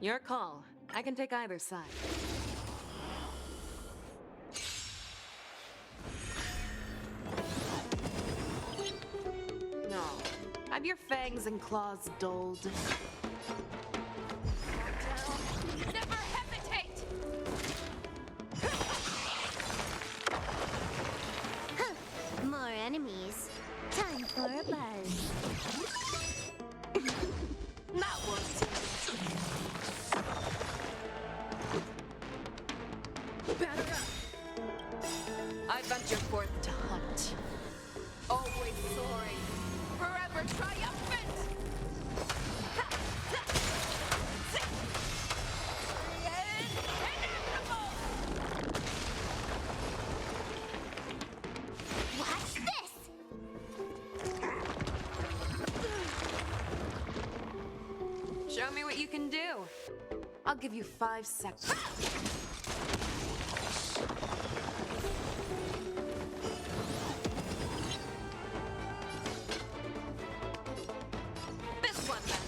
Your call. I can take either side. No. Have your fangs and claws dulled. Never hesitate! More enemies. Time for a buzz. That won't do. Batter up! I venture forth to hunt. Always soaring. Forever triumphant! Inevitable! Watch this! Show me what you can do. I'll give you 5 seconds. This one then.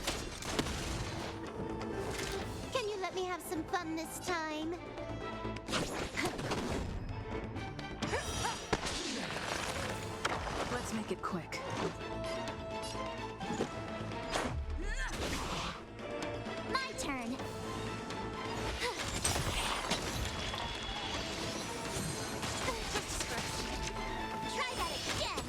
Can you let me have some fun this time? Let's make it quick. My turn. Try that again.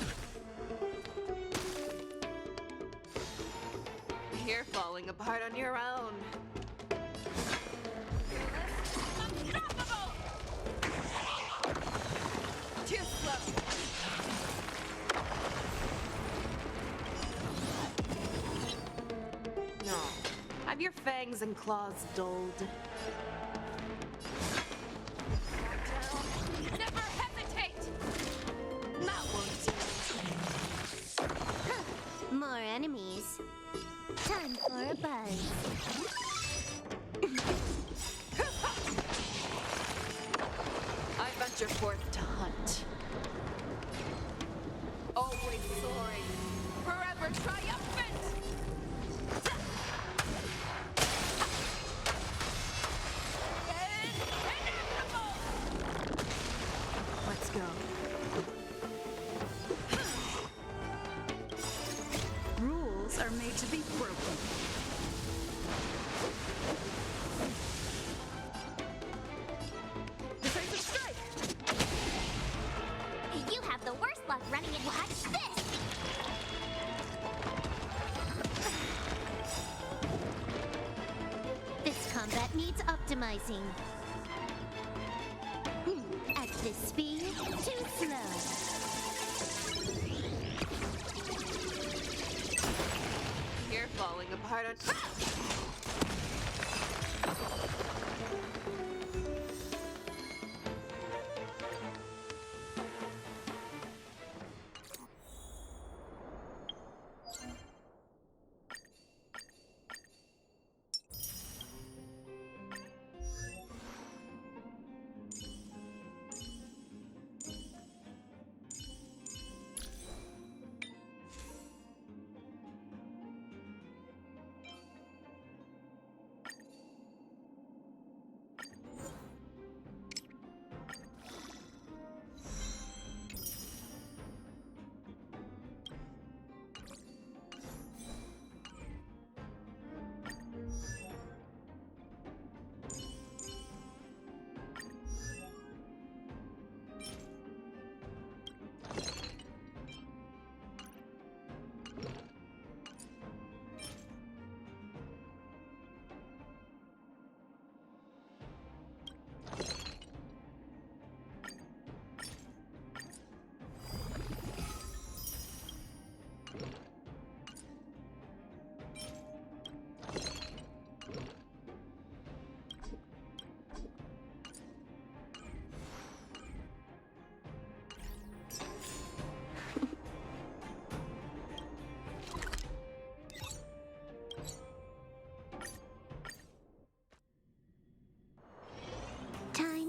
You're falling apart on your own. Unstoppable! Too slow. No. Have your fangs and claws dulled. Never hesitate! That won't do. More enemies. Time for a buzz. I venture forth to hunt. Always soaring. Forever triumphant! Inevitable! Let's go. Rules are made to be broken. Decisive strike! You have the worst luck running it. Watch this! This combat needs optimizing. At this speed, too slow. You're falling apart on.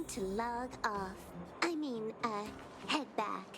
To log off. I mean, head back.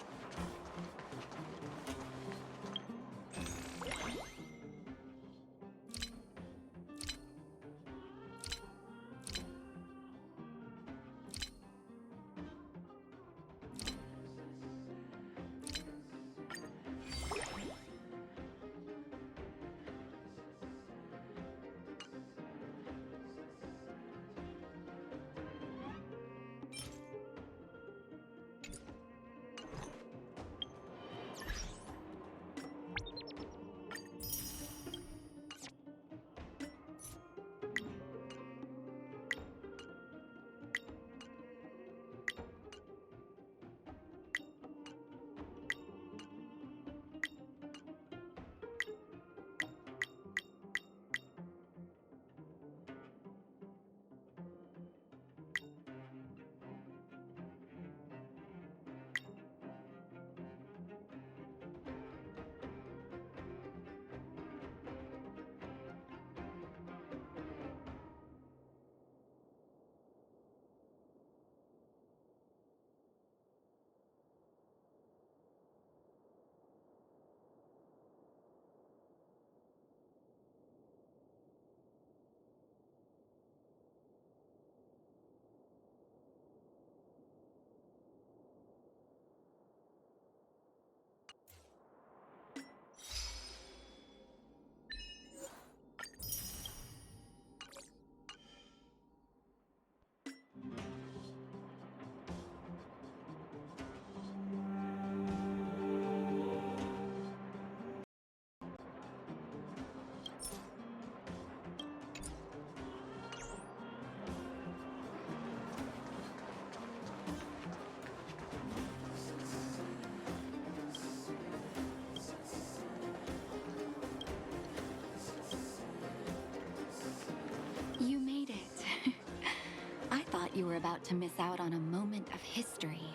you were about to miss out on a moment of history.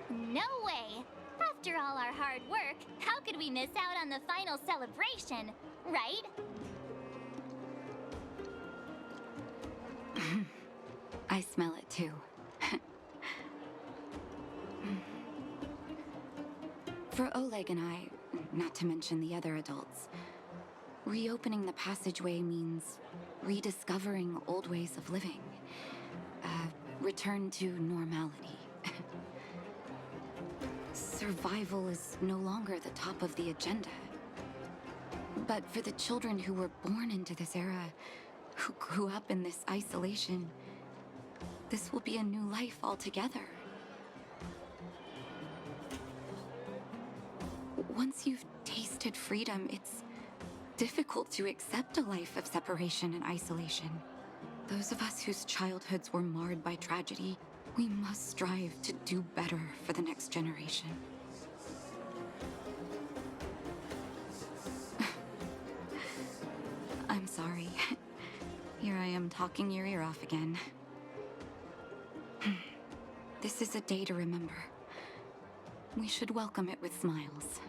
No way! After all our hard work, how could we miss out on the final celebration, right? I smell it too. For Oleg and I, not to mention the other adults, reopening the passageway means rediscovering old ways of living. Return to normality. Survival is no longer the top of the agenda. But for the children who were born into this era, who grew up in this isolation, this will be a new life altogether. Once you've tasted freedom, it's difficult to accept a life of separation and isolation. Those of us whose childhoods were marred by tragedy, we must strive to do better for the next generation. I'm sorry. Here I am talking your ear off again. This is a day to remember. We should welcome it with smiles.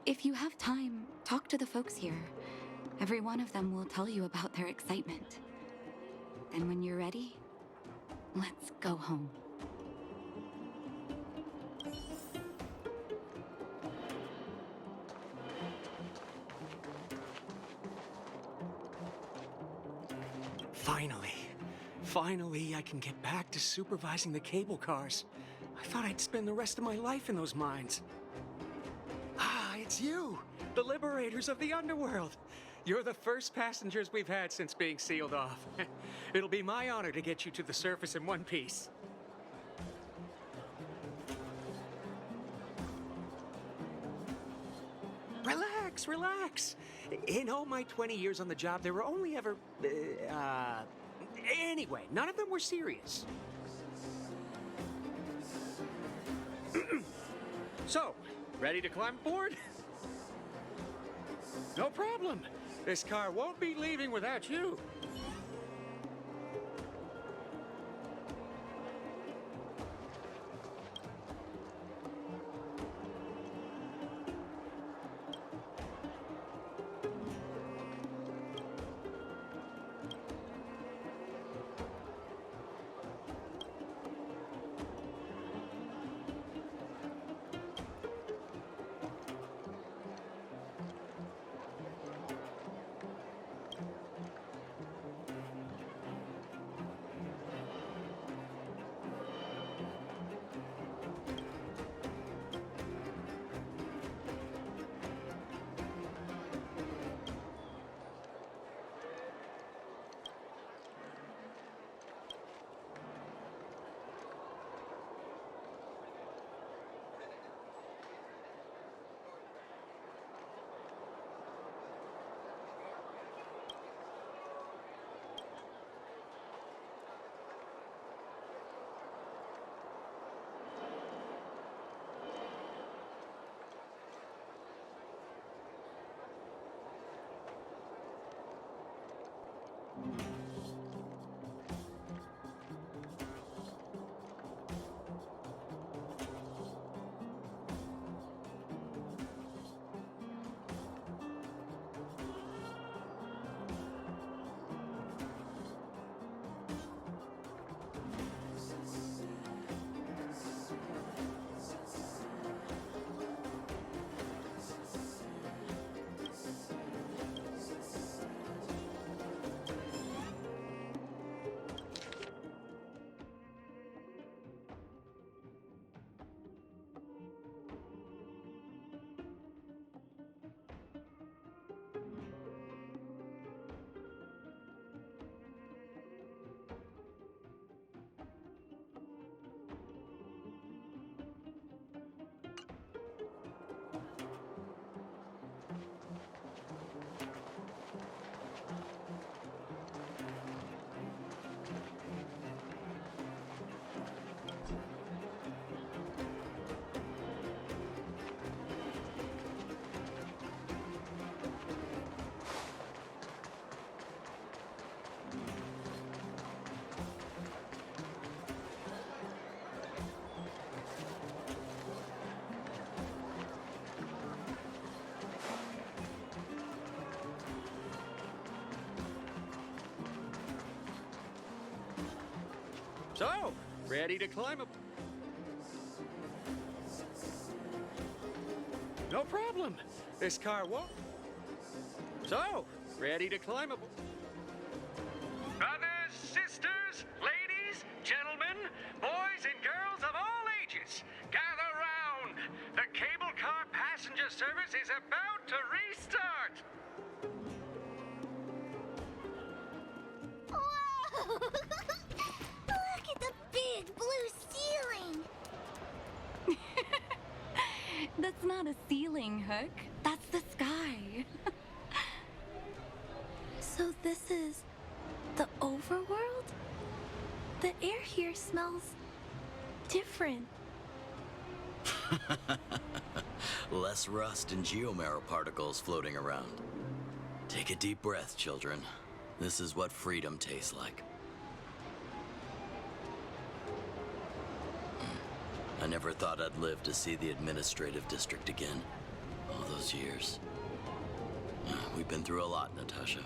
If you have time, talk to the folks here. Every one of them will tell you about their excitement. Then when you're ready, let's go home. Finally, I can get back to supervising the cable cars. I thought I'd spend the rest of my life in those mines. Ah, it's you, the liberators of the underworld. You're the first passengers we've had since being sealed off. It'll be my honor to get you to the surface in one piece. Relax. In all my 20 years on the job, there were only ever, anyway, none of them were serious. So, ready to climb aboard? No problem. This car won't be leaving without you. So, ready to climb up? No problem. This car won't. So, ready to climb up? Brothers, sisters, ladies, gentlemen, boys and girls of all ages, gather round. The cable car passenger service is about to restart. Whoa! Look at the big blue ceiling! That's not a ceiling, Hook. That's the sky. So this is the overworld? The air here smells different. Less rust and geomarrow particles floating around. Take a deep breath, children. This is what freedom tastes like. I never thought I'd live to see the administrative district again. All those years. We've been through a lot, Natasha.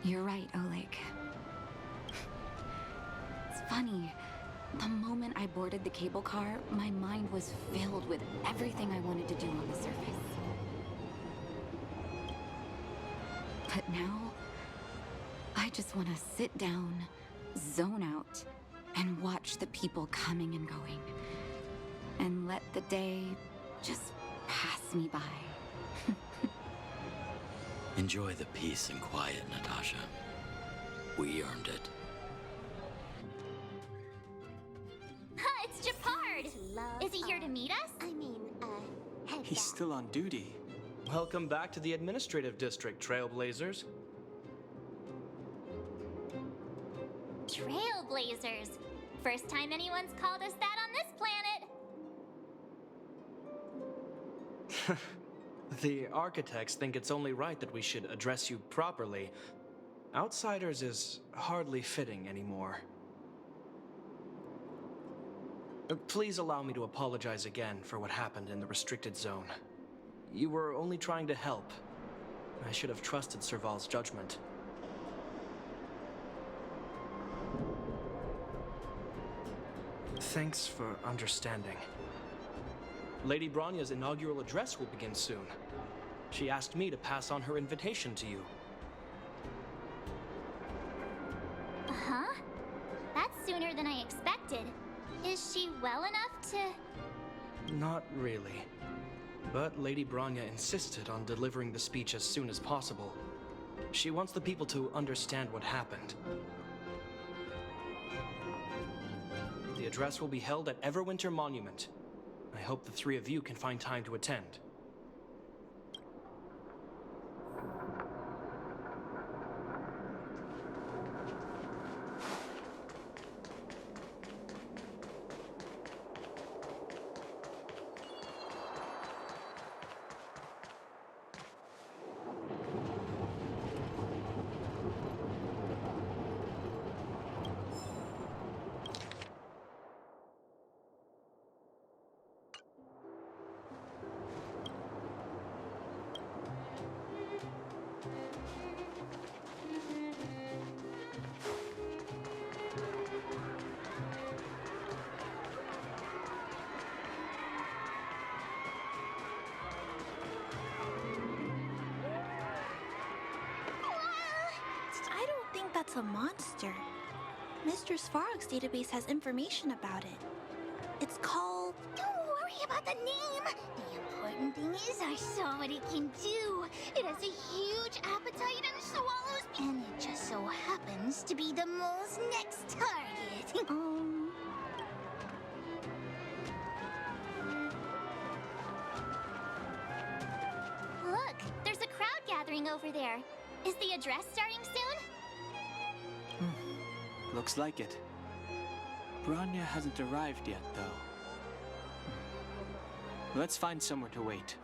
You're right, Oleg. It's funny. The moment I boarded the cable car, my mind was filled with everything I wanted to do on the surface. But now, I just want to sit down, zone out, and watch the people coming and going. And let the day just pass me by. Enjoy the peace and quiet, Natasha. We earned it. It's Japard! Is he here to meet us? Head He's back. still on duty. Welcome back to the administrative district, Trailblazers. Trailblazers. First time anyone's called us that on this planet. The architects think it's only right that we should address you properly. Outsiders is hardly fitting anymore. Please allow me to apologize again for what happened in the restricted zone. You were only trying to help. I should have trusted Serval's judgment. Thanks for understanding. Lady Bronya's inaugural address will begin soon. She asked me to pass on her invitation to you. Huh? That's sooner than I expected. Is she well enough to... Not really. But Lady Bronya insisted on delivering the speech as soon as possible. She wants the people to understand what happened. The address will be held at Everwinter Monument. I hope the three of you can find time to attend. I don't think that's a monster. Mr. Svarog's database has information about it. It's called... Don't worry about the name. The important thing is I saw what it can do. It has a huge appetite and swallows... And it just so happens to be the mole's next target. Look, there's a crowd gathering over there. Is the address starting soon? Looks like it. Bronya hasn't arrived yet, though. Let's find somewhere to wait.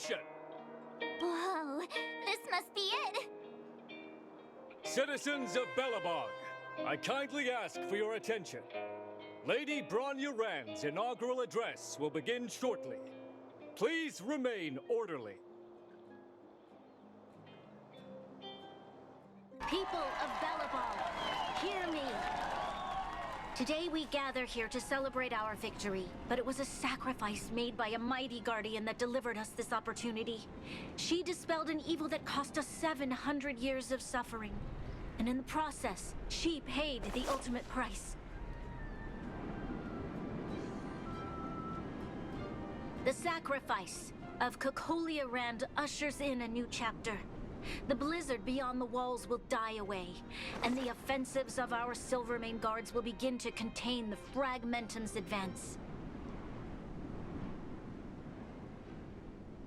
ignition! Whoa, this must be it. Citizens of Belobog, I kindly ask for your attention. Lady Bronya Rand's inaugural address will begin shortly. Please remain orderly. People of Belobog, hear me. Today we gather here to celebrate our victory, but it was a sacrifice made by a mighty guardian that delivered us this opportunity. She dispelled an evil that cost us 700 years of suffering. And in the process, she paid the ultimate price. The sacrifice of Cocolia Rand ushers in a new chapter. The blizzard beyond the walls will die away, and the offensives of our Silvermane guards will begin to contain the Fragmentum's advance.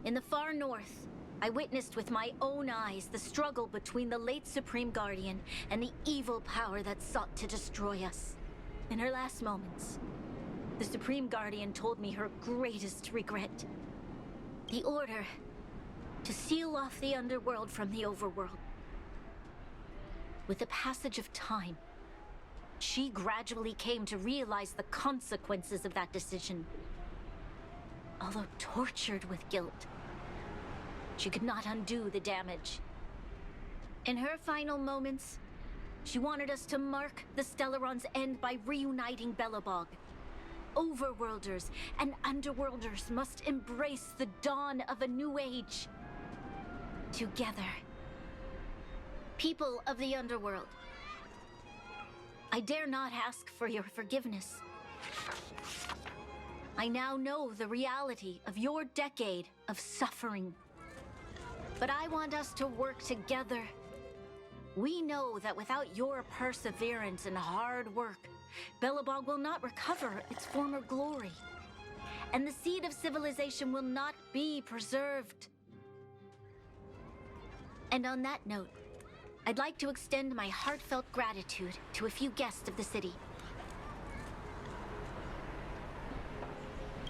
In the far north, I witnessed with my own eyes the struggle between the late Supreme Guardian and the evil power that sought to destroy us. In her last moments, the Supreme Guardian told me her greatest regret. The order to seal off the underworld from the overworld. With the passage of time, she gradually came to realize the consequences of that decision. Although tortured with guilt, she could not undo the damage. In her final moments, she wanted us to mark the Stellaron's end by reuniting Belobog. Overworlders and Underworlders must embrace the dawn of a new age. Together. People of the Underworld, I dare not ask for your forgiveness. I now know the reality of your decade of suffering. But I want us to work together. We know that without your perseverance and hard work, Belobog will not recover its former glory. And the seed of civilization will not be preserved. And on that note, I'd like to extend my heartfelt gratitude to a few guests of the city.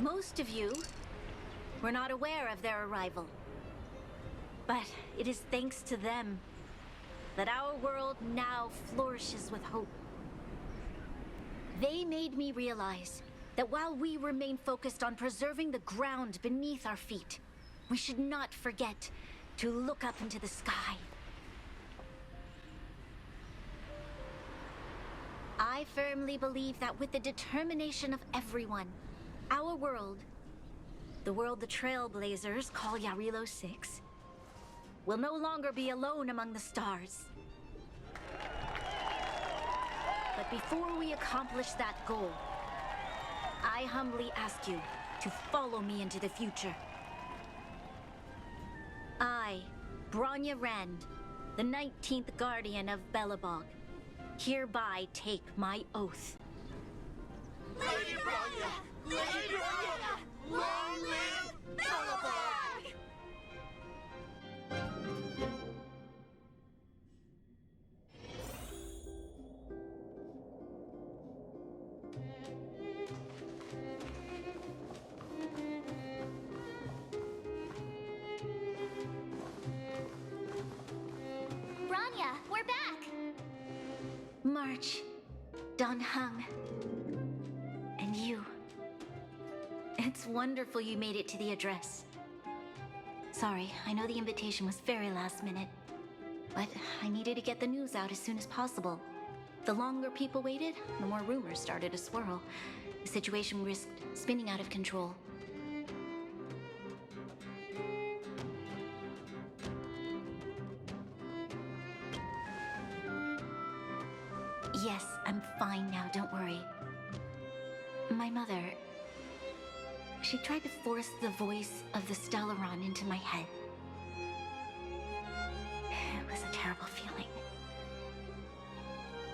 Most of you were not aware of their arrival. But it is thanks to them that our world now flourishes with hope. They made me realize that while we remain focused on preserving the ground beneath our feet, we should not forget to look up into the sky. I firmly believe that with the determination of everyone, our world, the world the Trailblazers call Jarilo-VI, will no longer be alone among the stars. But before we accomplish that goal, I humbly ask you to follow me into the future. I, Bronya Rand, the 19th Guardian of Belobog, hereby take my oath. Lady Bronya! Lady Bronya! Long live Belobog! Bronya, we're back! March, Don Hung, and you. It's wonderful you made it to the address. Sorry, I know the invitation was very last minute, but I needed to get the news out as soon as possible. The longer people waited, the more rumors started to swirl. The situation risked spinning out of control. Yes, I'm fine now, don't worry. My mother, she tried to force the voice of the Stellaron into my head. It was a terrible feeling.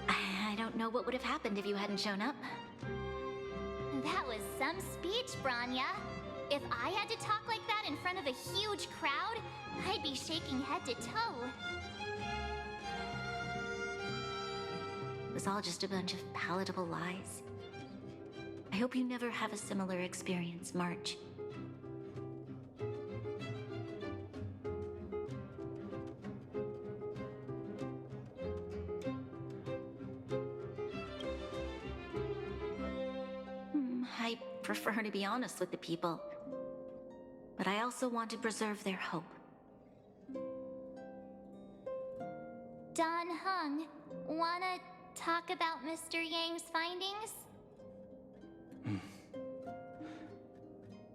I don't know what would have happened if you hadn't shown up. That was some speech, Bronya. If I had to talk like that in front of a huge crowd, I'd be shaking head to toe. It was all just a bunch of palatable lies. I hope you never have a similar experience, March. prefer to be honest with the people. But I also want to preserve their hope. Don Hung, wanna talk about Mr. Yang's findings?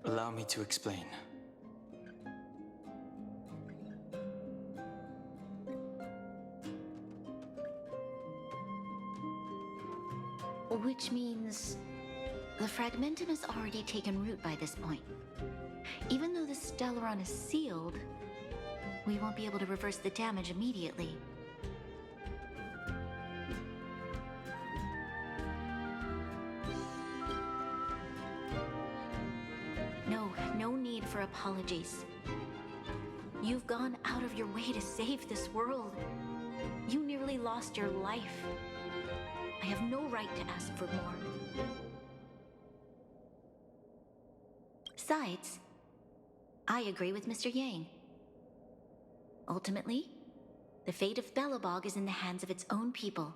Allow me to explain. Which means the fragmentum has already taken root by this point. Even though the Stellaron is sealed, we won't be able to reverse the damage immediately. No need for apologies. You've gone out of your way to save this world. You nearly lost your life. I have no right to ask for more. Besides, I agree with Mr. Yang. Ultimately, the fate of Belobog is in the hands of its own people.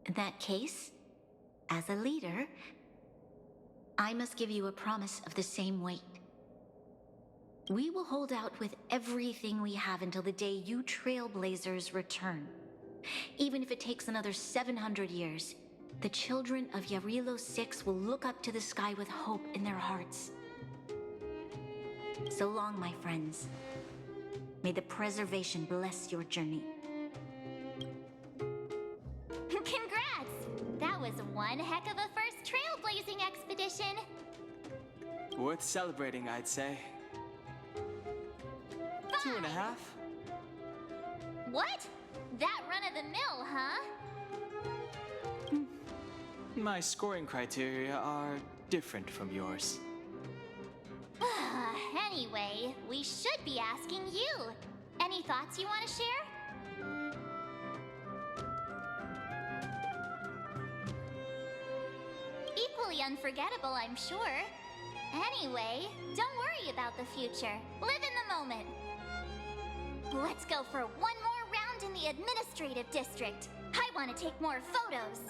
In that case, as a leader, I must give you a promise of the same weight. We will hold out with everything we have until the day you Trailblazers return. Even if it takes another 700 years, the children of Jarilo-VI will look up to the sky with hope in their hearts. So long, my friends. May the preservation bless your journey. Congrats! That was one heck of a first trailblazing expedition. Worth celebrating, I'd say. 2.5. What? That run-of-the-mill, huh? My scoring criteria are different from yours. Anyway, we should be asking you. Any thoughts you want to share? Equally unforgettable, I'm sure. Anyway, don't worry about the future. Live in the moment. Let's go for one more round in the administrative district. I want to take more photos.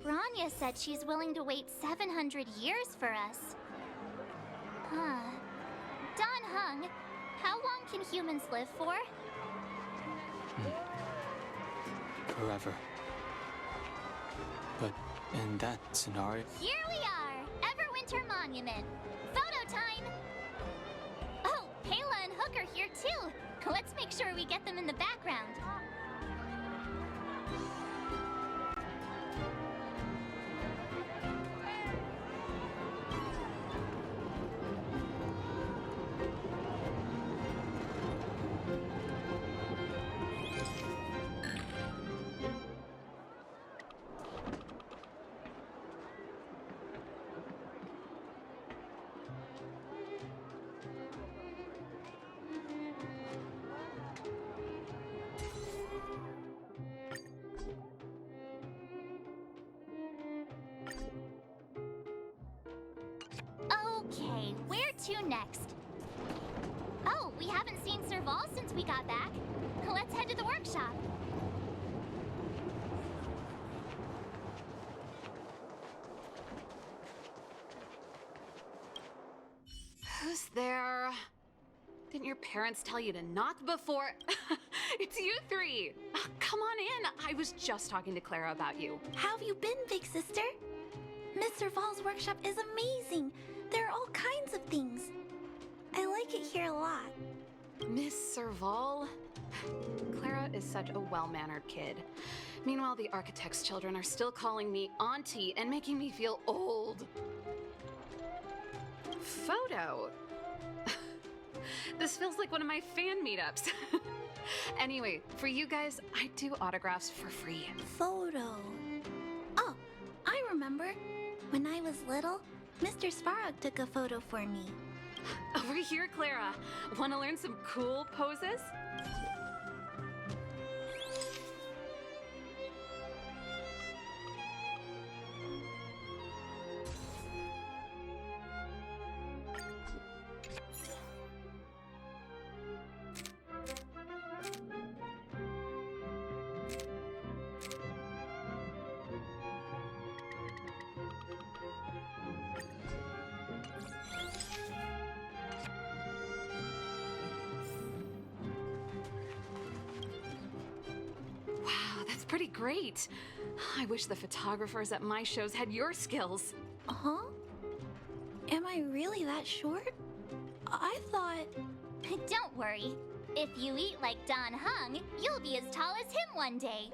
Rania said she's willing to wait 700 years for us. Huh. Don Hung, how long can humans live for? Forever. But in that scenario... Here we are! Everwinter Monument. Photo time! Oh, Payla and Hook are here too. Let's make sure we get them in the background. Okay, where to next? Oh, we haven't seen Serval since we got back. Let's head to the workshop. Who's there? Didn't your parents tell you to knock before? It's you three. Come on in. I was just talking to Clara about you. How have you been, big sister? Mr. Fall's workshop is amazing. There are all kinds of things. I like it here a lot. Serval? Clara is such a well-mannered kid. Meanwhile, the architect's children are still calling me auntie and making me feel old. Photo? This feels like one of my fan meetups. Anyway, for you guys, I do autographs for free. Photo. Oh, I remember. When I was little, Mr. Svarog took a photo for me. Over here, Clara. Want to learn some cool poses? Wow, that's pretty great. I wish the photographers at my shows had your skills. Huh? Am I really that short? I thought... Don't worry. If you eat like Don Hung, you'll be as tall as him one day.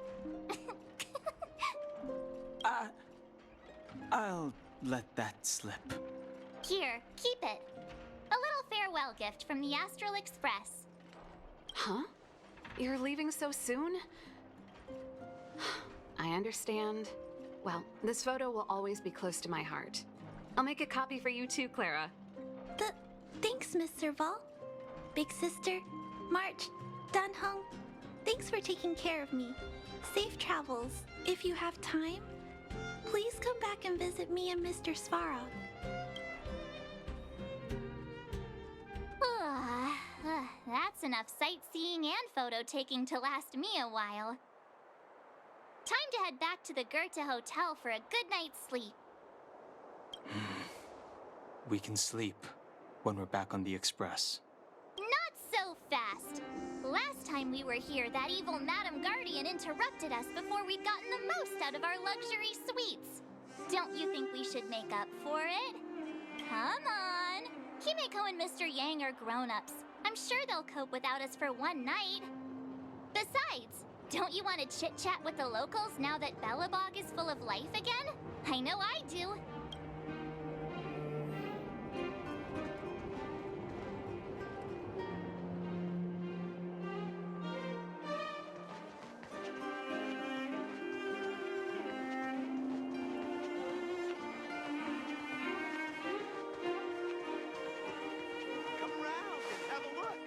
I'll let that slip. Here, keep it. A little farewell gift from the Astral Express. Huh? You're leaving so soon? I understand. Well, this photo will always be close to my heart. I'll make a copy for you too, Clara. Thanks, Miss Serval. Big Sister, March, Danhung, thanks for taking care of me. Safe travels. If you have time, please come back and visit me and Mr. Svarog. That's enough sightseeing and photo taking to last me a while. Time to head back to the Goethe Hotel for a good night's sleep. We can sleep when we're back on the Express. Not so fast! Last time we were here, that evil Madam Guardian interrupted us before we'd gotten the most out of our luxury suites. Don't you think we should make up for it? Come on! Himeko and Mr. Yang are grown-ups. I'm sure they'll cope without us for one night. Besides, don't you want to chit-chat with the locals now that Belobog is full of life again? I know I do. Come around and have a look.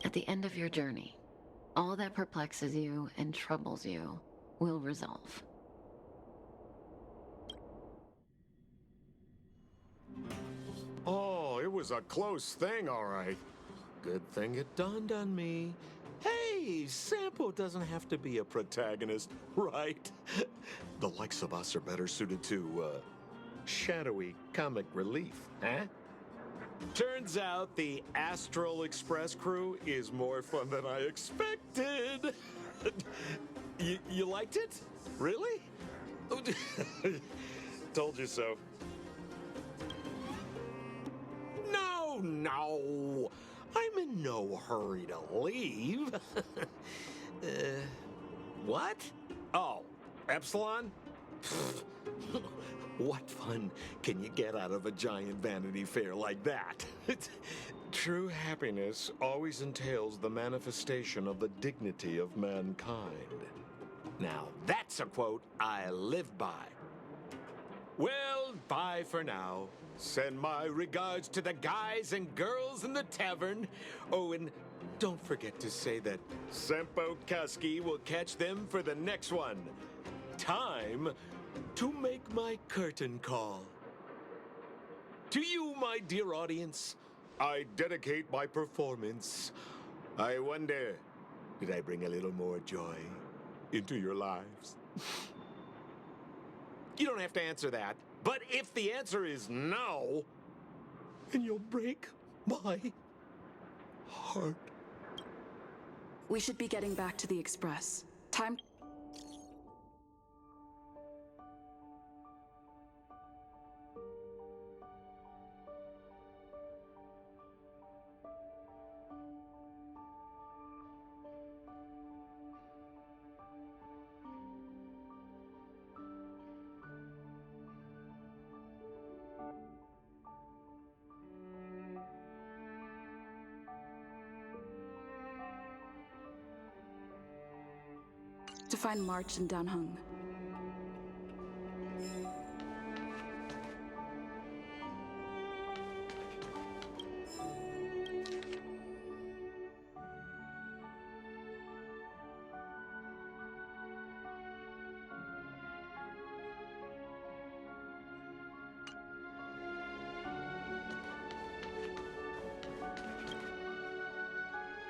At the end of your journey, all that perplexes you and troubles you will resolve. Oh, it was a close thing, all right. Good thing it dawned on me. Hey, Sampo doesn't have to be a protagonist, right? The likes of us are better suited to, shadowy comic relief, huh? Turns out the Astral Express crew is more fun than I expected. You liked it? Really? Told you so. No. I'm in no hurry to leave. What? Oh, Epsilon? What fun can you get out of a giant Vanity Fair like that? True happiness always entails the manifestation of the dignity of mankind. Now, that's a quote I live by. Well, bye for now. Send my regards to the guys and girls in the tavern. Oh, and don't forget to say that Sempo Kasky will catch them for the next one. Time to make my curtain call. To you, my dear audience, I dedicate my performance. I wonder, did I bring a little more joy into your lives? You don't have to answer that. But if the answer is no, then you'll break my heart. We should be getting back to the Express. Time. To find March and Danhung.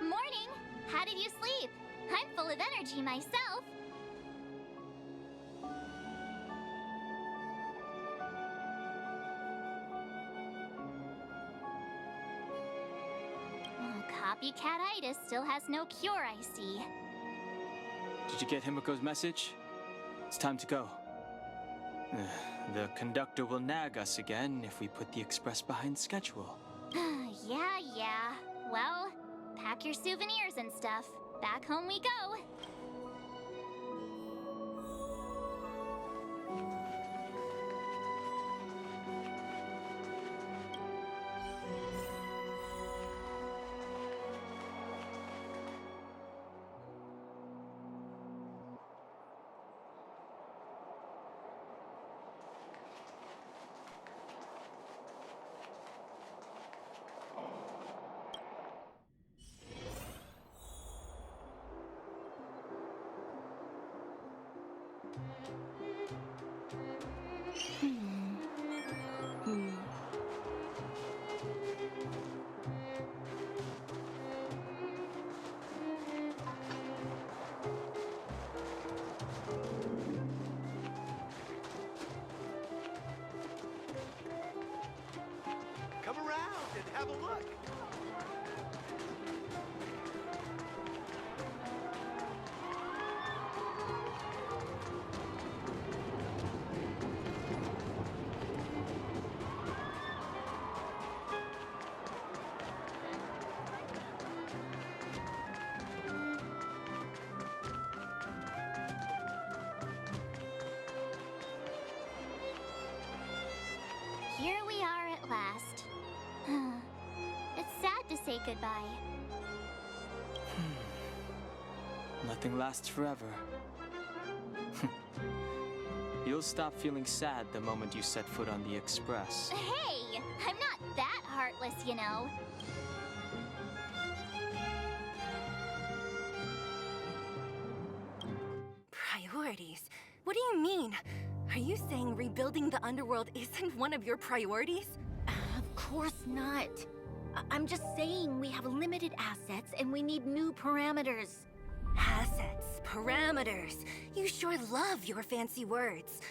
Morning! How did you sleep? I'm full of energy myself. Copycatitis still has no cure, I see. Did you get Himiko's message? It's time to go. The conductor will nag us again if we put the express behind schedule. Yeah. Well, pack your souvenirs and stuff. Back home we go. Come around and have a look. Here we are at last. It's sad to say goodbye. Nothing lasts forever. You'll stop feeling sad the moment you set foot on the express. Hey, I'm not that heartless, you know. Priorities? What do you mean? Are you saying rebuilding the underworld isn't one of your priorities? Of course not. I'm just saying we have limited assets and we need new parameters. Assets, parameters. You sure love your fancy words.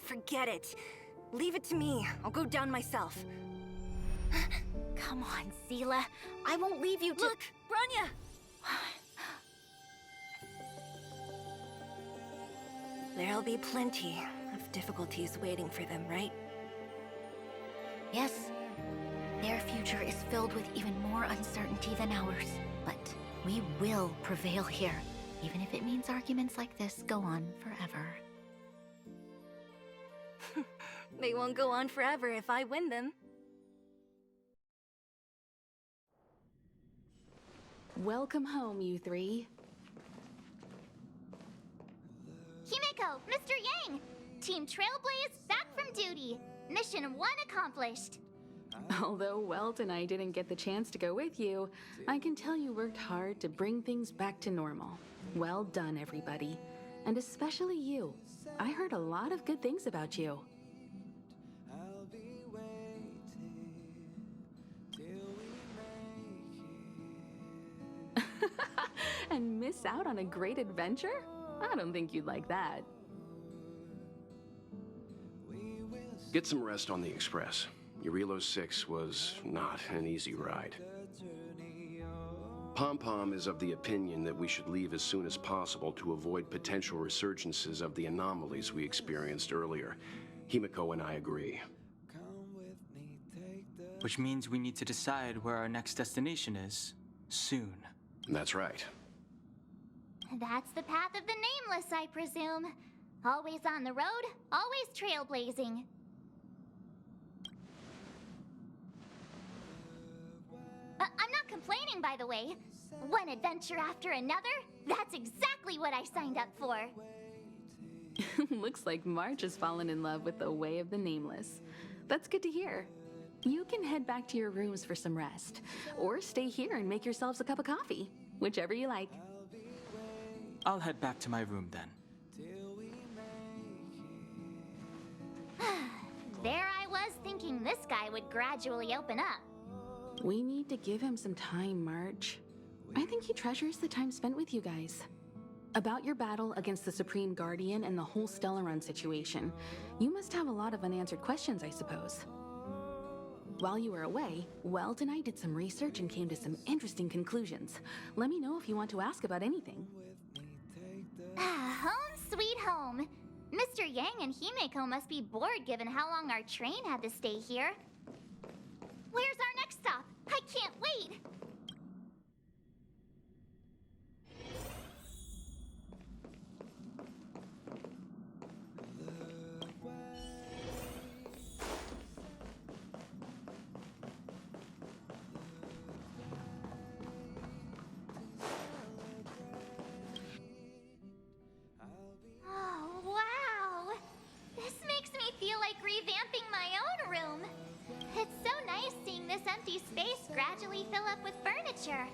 Forget it. Leave it to me. I'll go down myself. Come on, Seela. I won't leave you to— Look, Branya! There'll be plenty of difficulties waiting for them, right? Yes. Their future is filled with even more uncertainty than ours. But we will prevail here, even if it means arguments like this go on forever. They won't go on forever if I win them. Welcome home, you three. Himeko, Mr. Yang! Team Trailblaze back from duty. Mission 1 accomplished. Although Welt and I didn't get the chance to go with you, I can tell you worked hard to bring things back to normal. Well done, everybody. And especially you. I heard a lot of good things about you. And miss out on a great adventure? I don't think you'd like that. Get some rest on the Express. Jarilo-VI was not an easy ride. Pom-Pom is of the opinion that we should leave as soon as possible to avoid potential resurgences of the anomalies we experienced earlier. Himeko and I agree. Which means we need to decide where our next destination is, soon. That's right. That's the path of the Nameless, I presume. Always on the road, always trailblazing. I'm not complaining, by the way. One adventure after another, that's exactly what I signed up for. Looks like March has fallen in love with the way of the Nameless. That's good to hear. You can head back to your rooms for some rest, or stay here and make yourselves a cup of coffee, whichever you like. I'll head back to my room then. There I was thinking this guy would gradually open up. We need to give him some time, March. I think he treasures the time spent with you guys. About your battle against the Supreme Guardian and the whole Stellaron situation, you must have a lot of unanswered questions, I suppose. While you were away, Welt and I did some research and came to some interesting conclusions. Let me know if you want to ask about anything. Home sweet home. Mr. Yang and Himeko must be bored given how long our train had to stay here. Where's our next stop? I can't wait! Oh, wow! This makes me feel like revamping my own room. It's so nice seeing this empty space gradually fill up with furniture.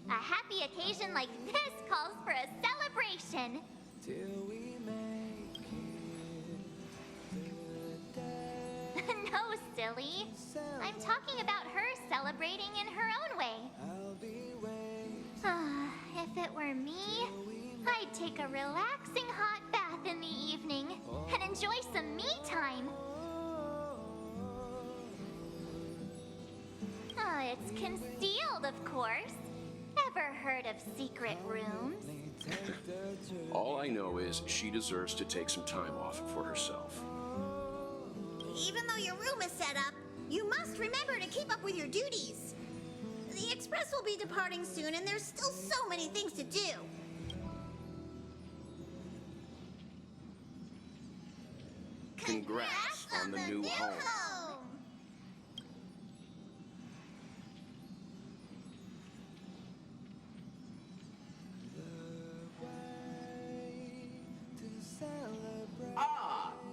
A happy occasion like this calls for a celebration. No, silly. I'm talking about her celebrating in her own way. If it were me, I'd take a relaxing hot bath in the evening and enjoy some me time. It's concealed, of course. Ever heard of secret rooms? All I know is she deserves to take some time off for herself. Even though your room is set up, you must remember to keep up with your duties. The Express will be departing soon, and there's still so many things to do. Congrats on the new home.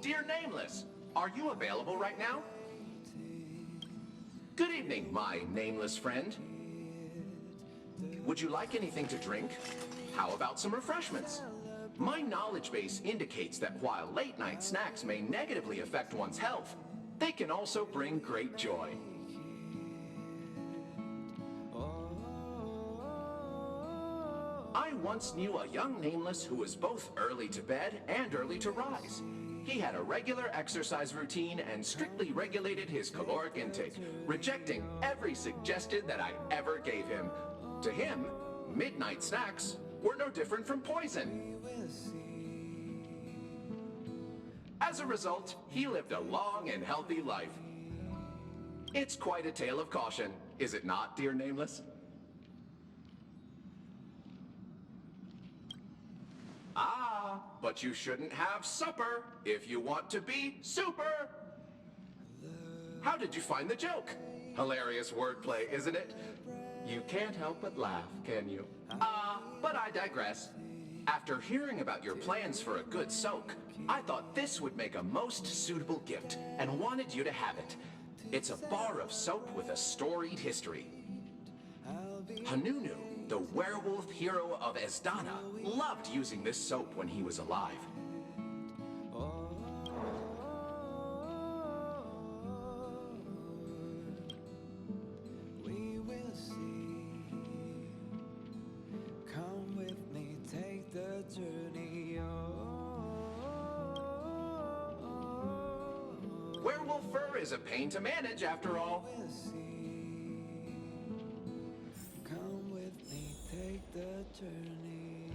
Dear Nameless, are you available right now? Good evening, my nameless friend. Would you like anything to drink? How about some refreshments? My knowledge base indicates that while late-night snacks may negatively affect one's health, they can also bring great joy. I once knew a young nameless who was both early to bed and early to rise. He had a regular exercise routine and strictly regulated his caloric intake, rejecting every suggestion that I ever gave him. To him, midnight snacks were no different from poison. As a result, he lived a long and healthy life. It's quite a tale of caution, is it not, dear Nameless? Ah, but you shouldn't have supper if you want to be super! How did you find the joke? Hilarious wordplay, isn't it? You can't help but laugh, can you? But I digress. After hearing about your plans for a good soak, I thought this would make a most suitable gift and wanted you to have it. It's a bar of soap with a storied history. Hanunu, the werewolf hero of Esdana, loved using this soap when he was alive. We will see. Come with me, take the journey. Werewolf fur is a pain to manage, after all. Come with me, take the journey.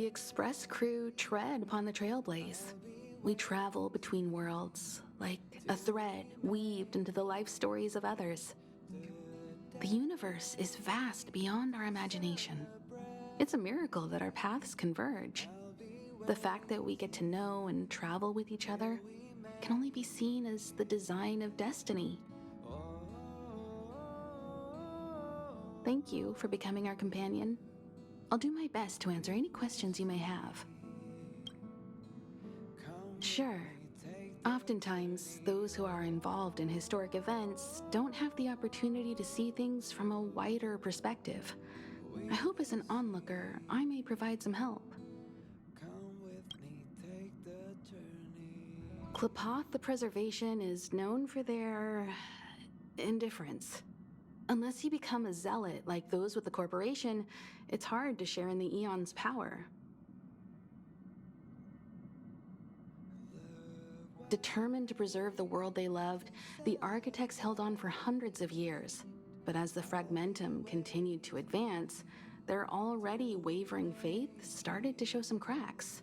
Express crew tread upon the trailblaze. We travel between worlds, like a thread weaved into the life stories of others. The universe is vast beyond our imagination. It's a miracle that our paths converge. The fact that we get to know and travel with each other can only be seen as the design of destiny. Thank you for becoming our companion. I'll do my best to answer any questions you may have. Sure. Oftentimes, those who are involved in historic events don't have the opportunity to see things from a wider perspective. I hope as an onlooker, I may provide some help. Klapoth the Preservation is known for their indifference. Unless you become a zealot like those with the corporation, it's hard to share in the Eon's power. Determined to preserve the world they loved, the architects held on for hundreds of years. But as the Fragmentum continued to advance, their already wavering faith started to show some cracks.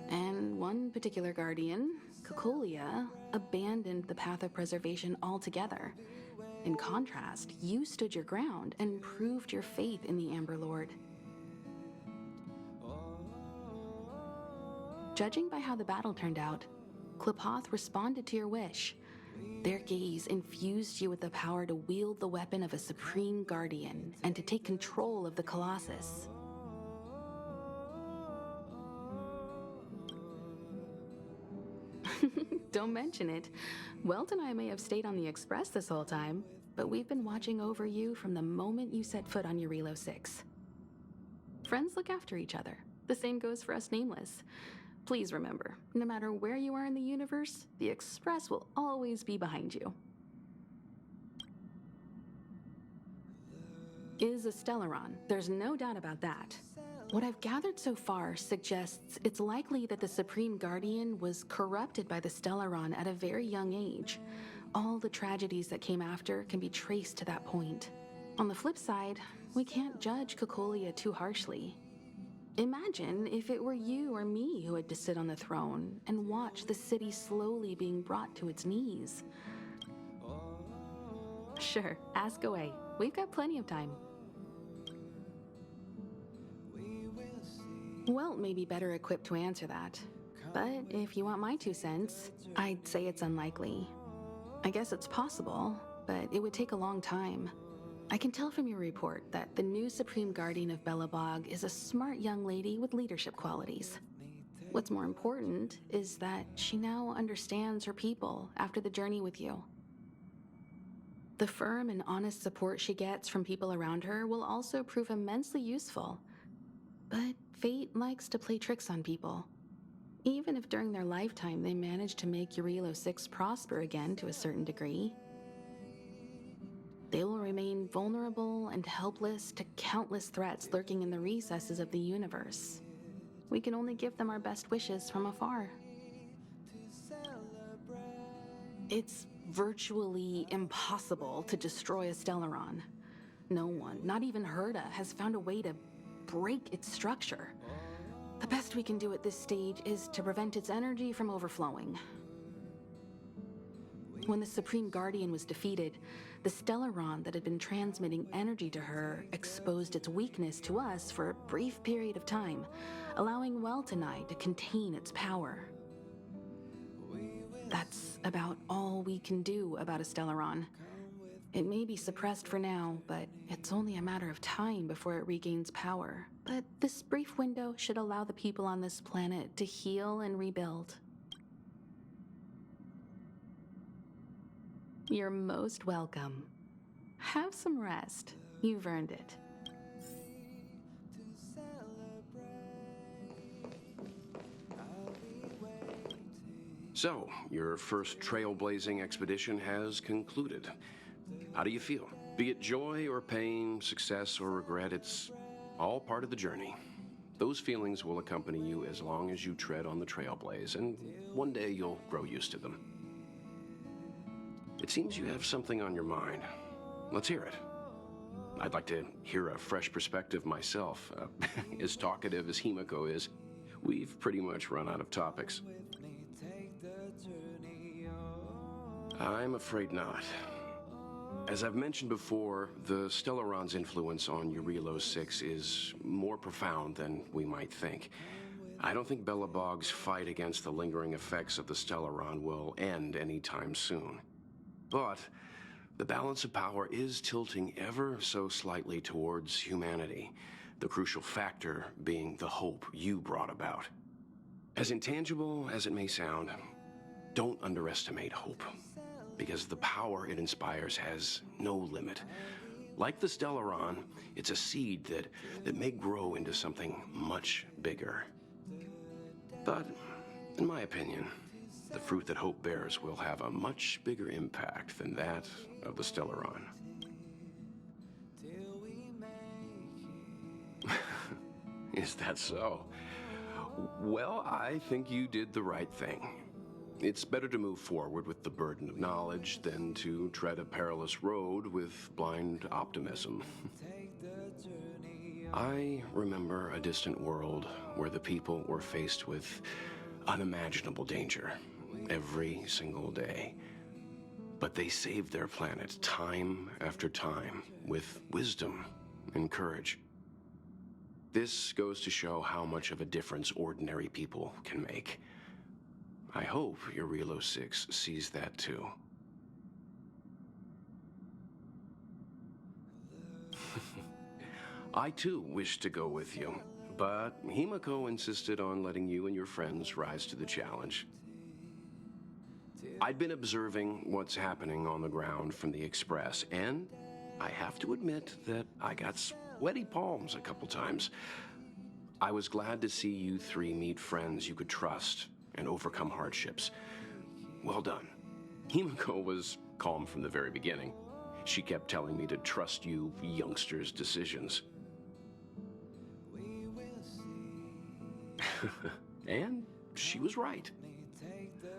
And one particular guardian, Cocolia, abandoned the path of preservation altogether. In contrast, you stood your ground and proved your faith in the Amber Lord. Judging by how the battle turned out, Klapoth responded to your wish. Their gaze infused you with the power to wield the weapon of a supreme guardian and to take control of the Colossus. Don't mention it. Welt and I may have stayed on the Express this whole time, but we've been watching over you from the moment you set foot on Jarilo-VI. Friends look after each other. The same goes for us Nameless. Please remember, no matter where you are in the universe, the Express will always be behind you. Is a Stellaron. There's no doubt about that. What I've gathered so far suggests it's likely that the Supreme Guardian was corrupted by the Stellaron at a very young age. All the tragedies that came after can be traced to that point. On the flip side, we can't judge Cocolia too harshly. Imagine if it were you or me who had to sit on the throne and watch the city slowly being brought to its knees. Sure, ask away. We've got plenty of time. Welt may be better equipped to answer that, but if you want my 2 cents, I'd say it's unlikely. I guess it's possible, but it would take a long time. I can tell from your report that the new Supreme Guardian of Belobog is a smart young lady with leadership qualities. What's more important is that she now understands her people after the journey with you. The firm and honest support she gets from people around her will also prove immensely useful. But fate likes to play tricks on people. Even if during their lifetime they manage to make Jarilo-VI prosper again to a certain degree, they will remain vulnerable and helpless to countless threats lurking in the recesses of the universe. We can only give them our best wishes from afar. It's virtually impossible to destroy a Stellaron. No one, not even Herda, has found a way to break its structure. The best we can do at this stage is to prevent its energy from overflowing. When the Supreme Guardian was defeated, the Stellaron that had been transmitting energy to her exposed its weakness to us for a brief period of time, allowing Welt and I to contain its power. That's about all we can do about a Stellaron. It may be suppressed for now, but it's only a matter of time before it regains power. But this brief window should allow the people on this planet to heal and rebuild. You're most welcome. Have some rest. You've earned it. So, your first trailblazing expedition has concluded. How do you feel? Be it joy or pain, success or regret, it's all part of the journey. Those feelings will accompany you as long as you tread on the trailblaze, and one day you'll grow used to them. It seems you have something on your mind. Let's hear it. I'd like to hear a fresh perspective myself. As talkative as Himiko is, we've pretty much run out of topics. I'm afraid not. As I've mentioned before, the Stellaron's influence on Jarilo-VI is more profound than we might think. I don't think Belobog's fight against the lingering effects of the Stellaron will end anytime soon. But the balance of power is tilting ever so slightly towards humanity, the crucial factor being the hope you brought about. As intangible as it may sound, don't underestimate hope, because the power it inspires has no limit. Like the Stellaron, it's a seed that may grow into something much bigger. But, in my opinion, the fruit that hope bears will have a much bigger impact than that of the Stellaron. Is that so? Well, I think you did the right thing. It's better to move forward with the burden of knowledge than to tread a perilous road with blind optimism. I remember a distant world where the people were faced with unimaginable danger every single day. But they saved their planet time after time with wisdom and courage. This goes to show how much of a difference ordinary people can make. I hope Jarilo-VI sees that too. I too wish to go with you, but Himiko insisted on letting you and your friends rise to the challenge. I'd been observing what's happening on the ground from the Express, and I have to admit that I got sweaty palms a couple times. I was glad to see you three meet friends you could trust and overcome hardships. Well done. Himiko was calm from the very beginning. She kept telling me to trust you youngsters' decisions. And she was right.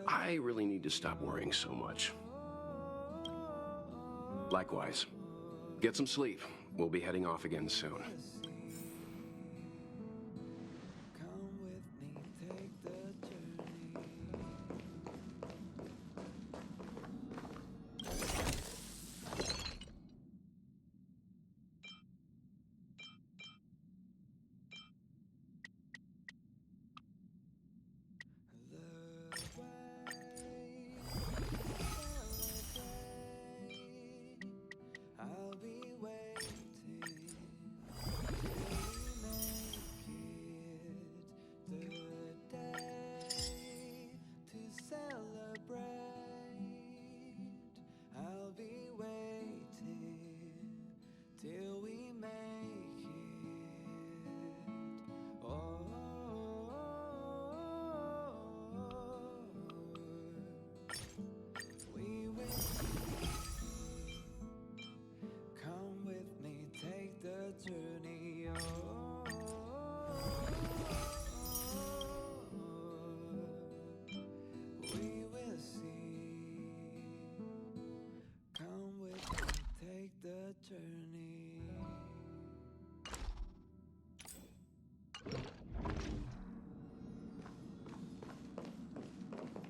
I really need to stop worrying so much. Likewise. Get some sleep. We'll be heading off again soon.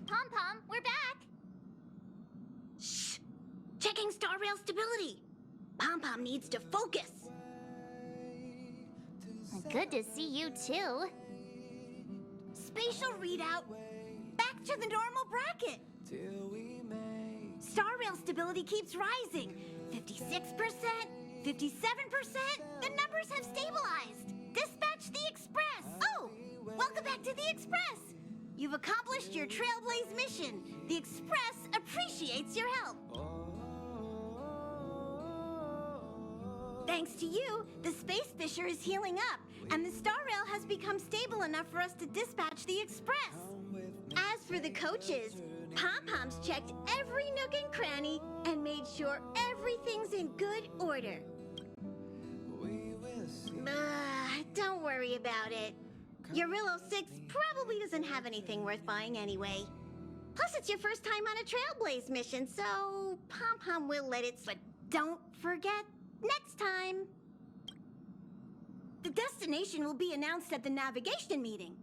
Pom-Pom, we're back! Shh! Checking star rail stability. Pom-Pom needs to focus. Good to see you too. Spatial readout. Back to the normal bracket. Star rail stability keeps rising. 56%, 57%. The numbers have stabilized. Dispatch the Express. Oh, welcome back to the Express. You've accomplished your Trailblaze mission. The Express appreciates your help. Thanks to you, the Space Fisher is healing up, and the Star Rail has become stable enough for us to dispatch the Express. As for the coaches, Pom-Pom's checked every nook and cranny and made sure everything's in good order. Don't worry about it. Jarilo-VI probably doesn't have anything worth buying anyway. Plus, it's your first time on a Trailblaze mission, so Pom-Pom will let it slip. But don't forget Next time. The destination will be announced at the navigation meeting.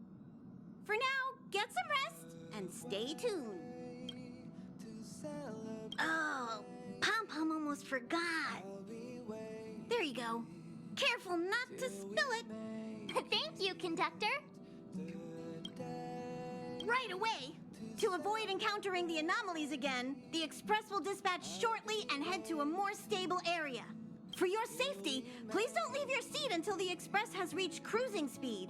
For now, get some rest and stay tuned. Oh, Pom-Pom almost forgot. There you go. Careful not to spill it. Thank you, conductor. Right away. To avoid encountering the anomalies again, the express will dispatch shortly and head to a more stable area. For your safety, please don't leave your seat until the express has reached cruising speed.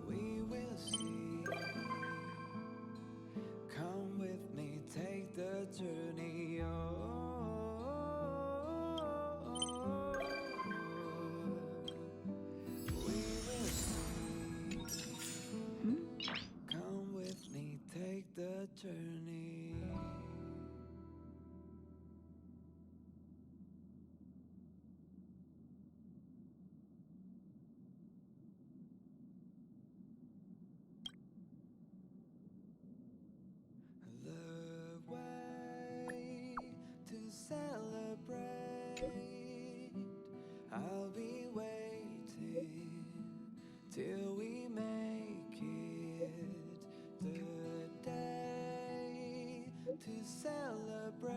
We will see. Come with me, take the journey. We will see. Come with me, take the journey. The way to celebrate. I'll be waiting till we make it the day to celebrate.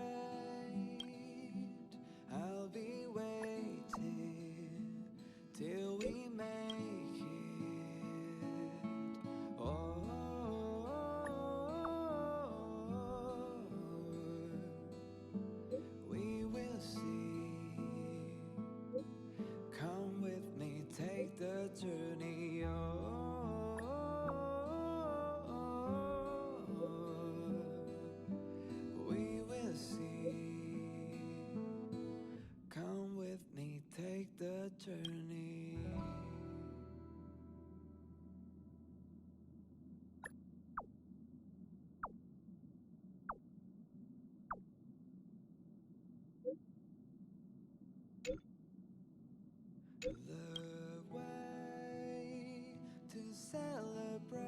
I'll be waiting till we make it. Oh, we will see. Come with me, take the journey. We will see. Come with me, take the journey. The way to celebrate.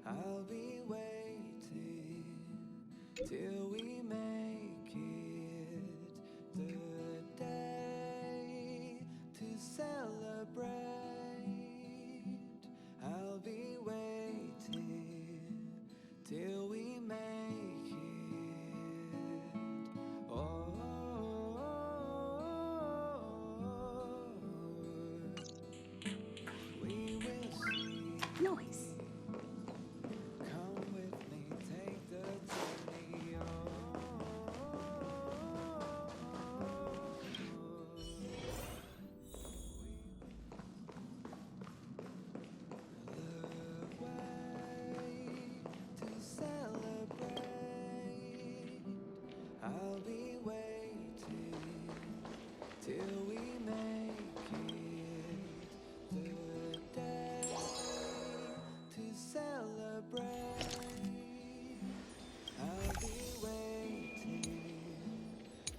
I'll be waiting till we make it the day to celebrate. I'll be waiting till we make it. Oh. We will see. Noise. Come with me, take the journey. The way to celebrate. I'll be waiting till we make it the day to celebrate. I'll be waiting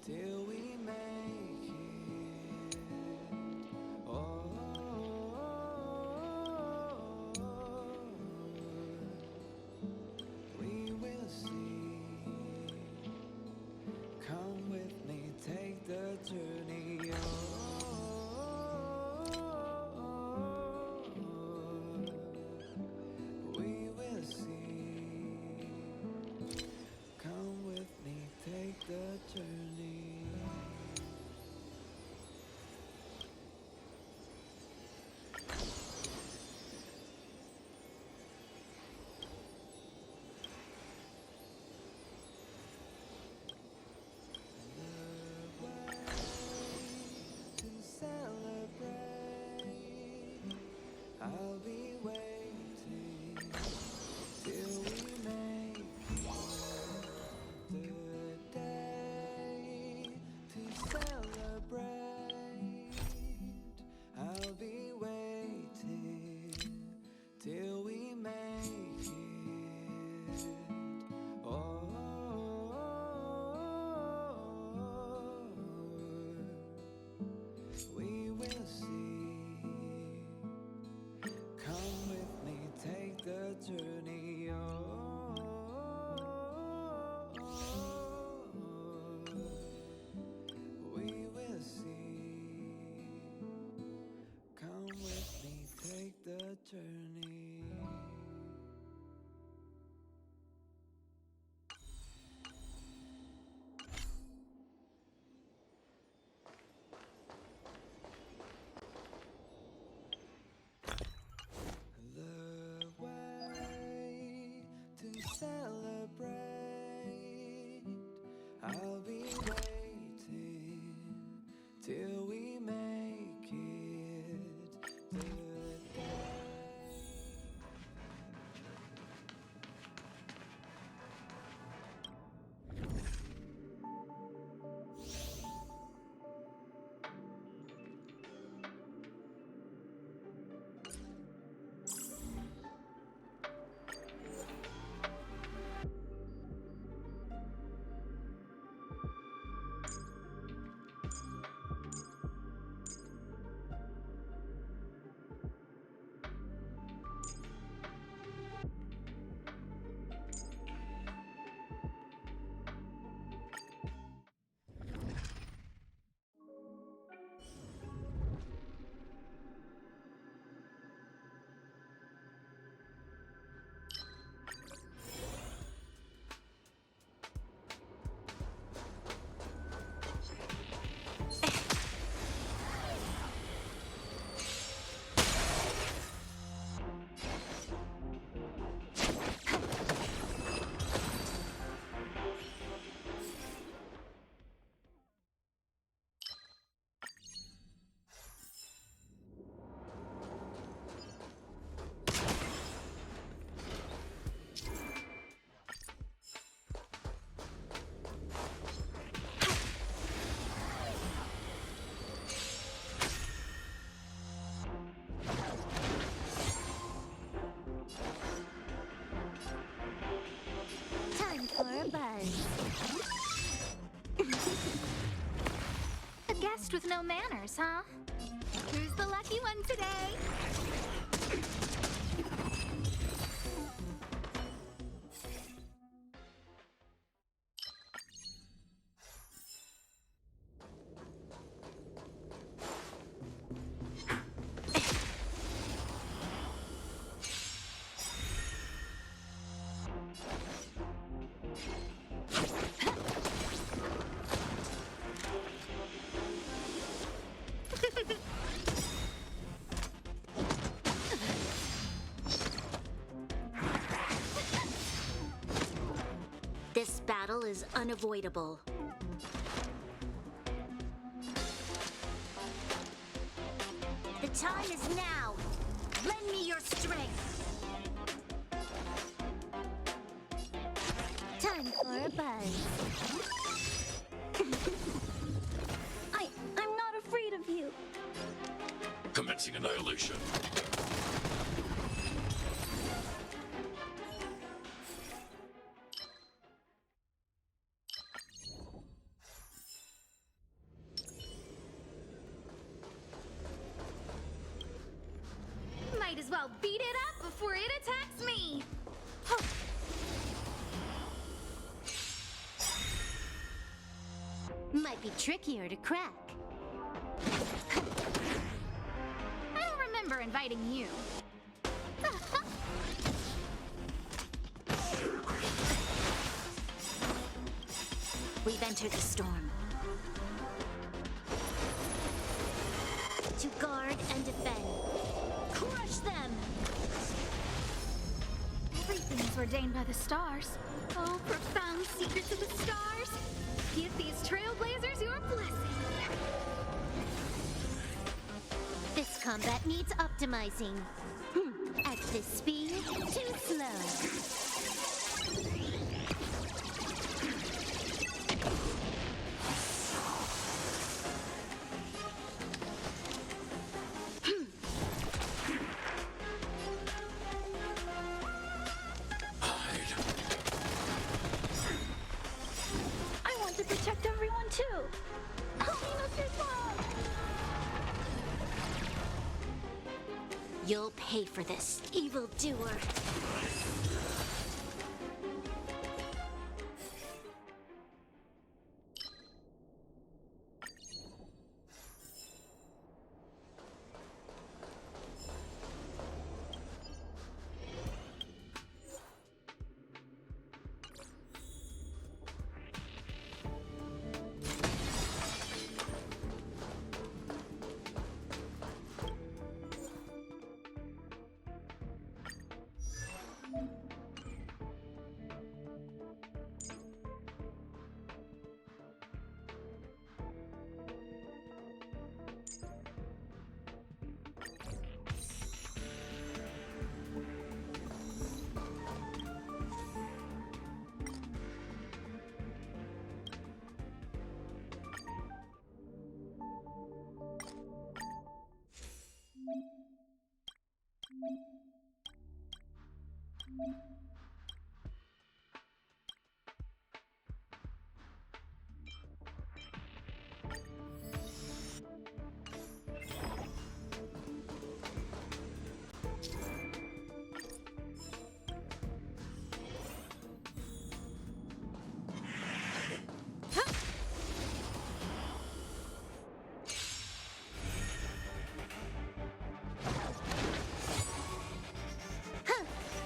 till we make it. Oh, we will see. Come with me, take the journey. We will see. Come with me, take the journey. To celebrate, I'll be waiting till we make it the day to celebrate. I'll be waiting till we make it. Oh. We will see. Come with me, take the journey. Oh. guest with no manners, huh? Who's the lucky one today? This battle is unavoidable. The time is now. Lend me your strength. Time for a buzz. I'm not afraid of you. Commencing annihilation. Might as well beat it up before it attacks me. Might be trickier to crack. I don't remember inviting you. We've entered the storm. To guard and defend. Crush them! Everything is ordained by the stars. Oh, profound secrets of the stars. Give these trailblazers your blessing. This combat needs optimizing. At this speed, too slow. I want to protect everyone too. Help me, Mr. Fall. You'll pay for this, evildoer.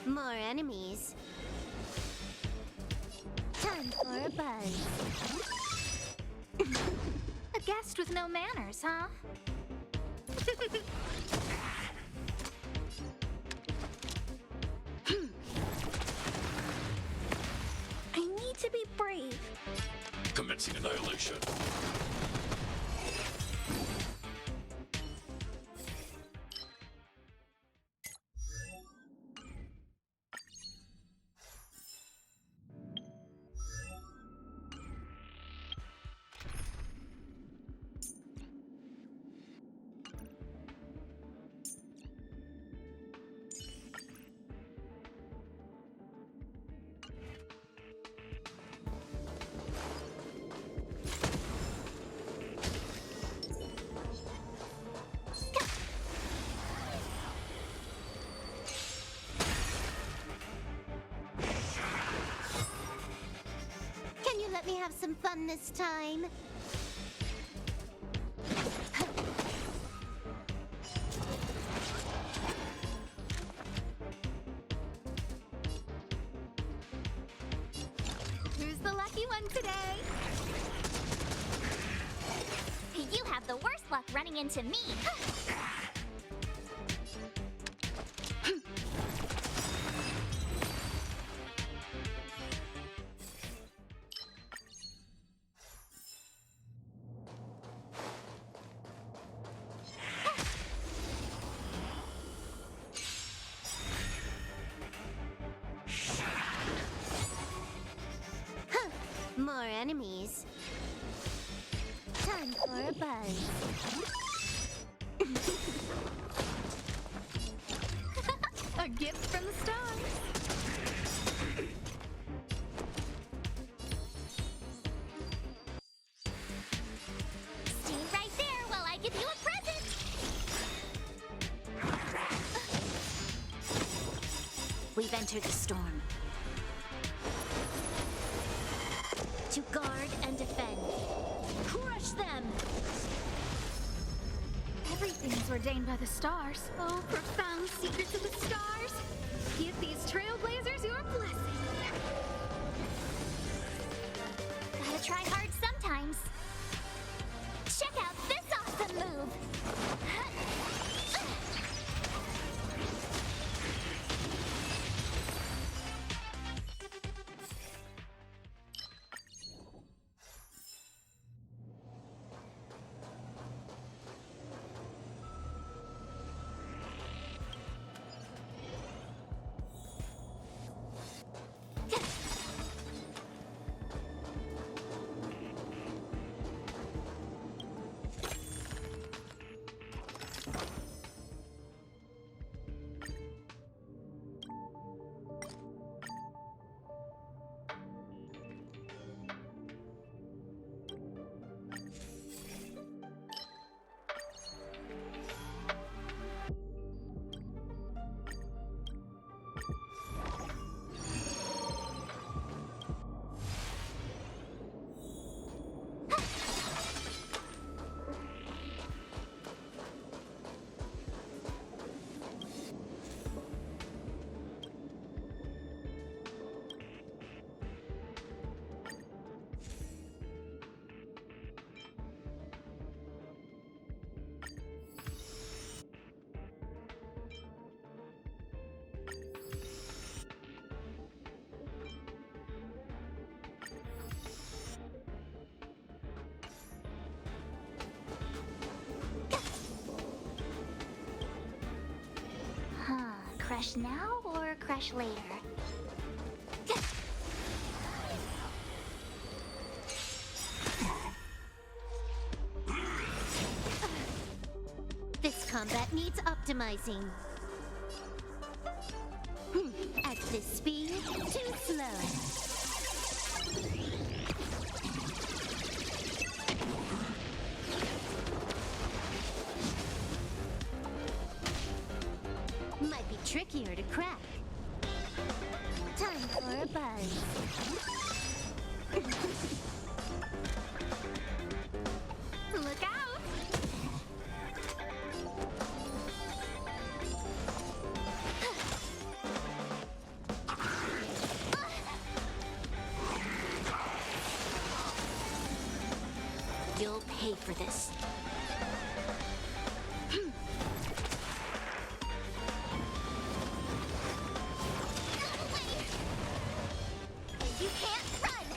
More enemies. Time for a buzz. A guest with no manners, huh? I need to be brave. Commencing annihilation. me have some fun this time. Who's the lucky one today? You have the worst luck running into me. More enemies. Time for a buzz. A gift from the stars. Stay right there while I give you a present. We've entered the storm. To guard and defend. Crush them! Everything's ordained by the stars. Oh, profound secrets of the stars. Give these trailblazers your blessing. Gotta try hard sometimes. Check out this awesome move. Crush now or crush later? This combat needs optimizing. At this speed, too slow. Might be trickier to crack. Time for a buzz. Look out! You'll pay for this. You can't run!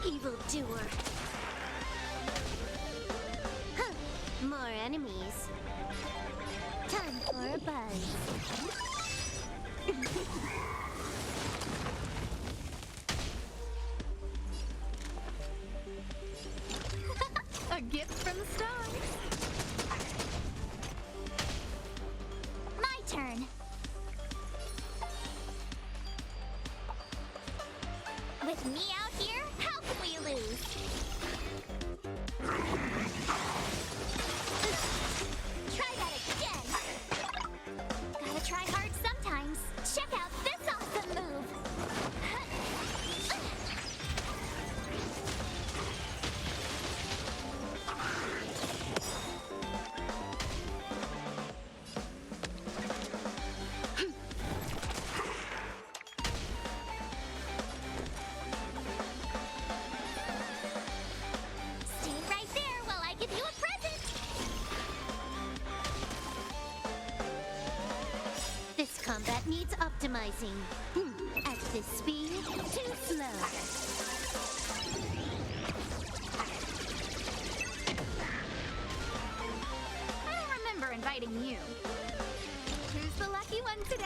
Evildoer. Huh. More enemies. Time for a buzz. A gift from the stars. My turn. With me out here, how can we lose? Try that again. Combat needs optimizing. At this speed, too slow. I don't remember inviting you. Who's the lucky one today?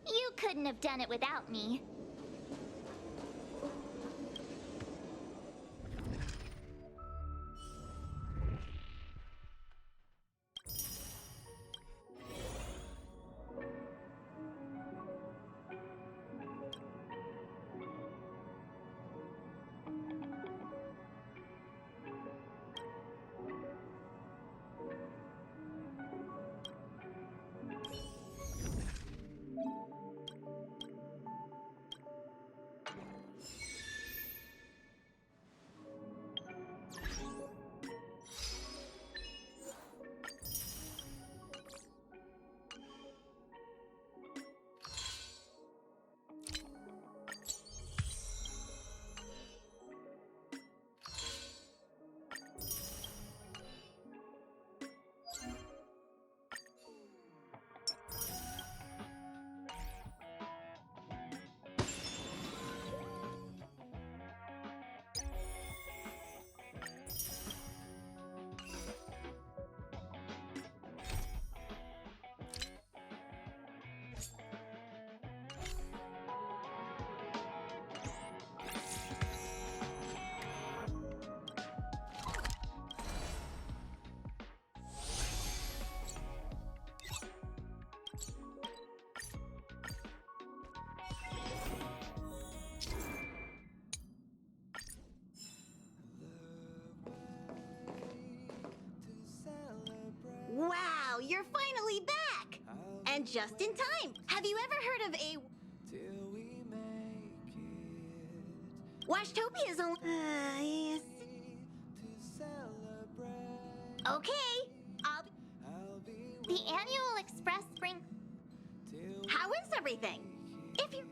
You couldn't have done it without me. Wow, you're finally back! And just in time. Have you ever heard of a... Washtopia's own... yes. Okay, The annual Express Spring... How is everything? If you...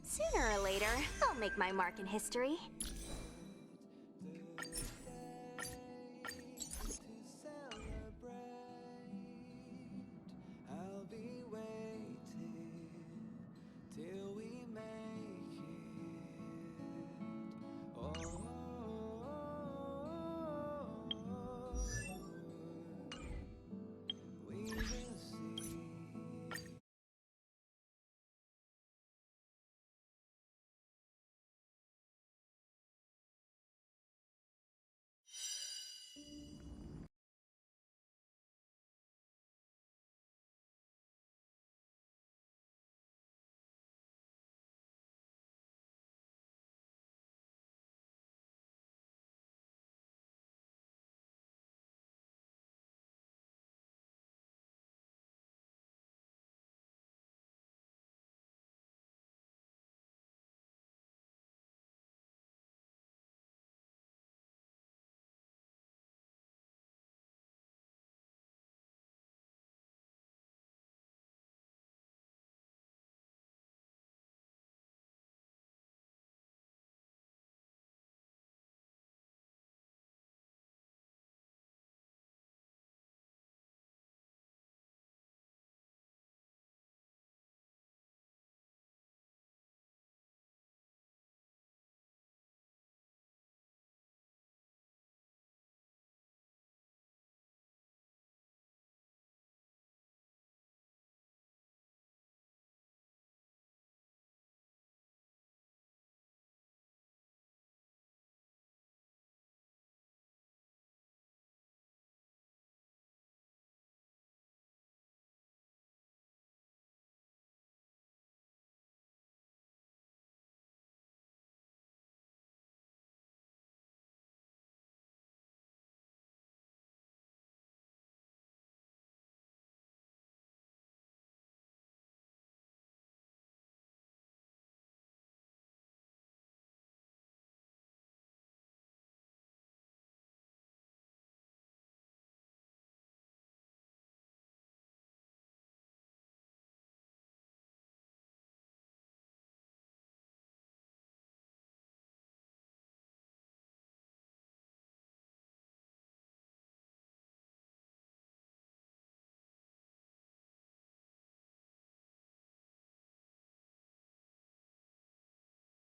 Sooner or later, I'll make my mark in history.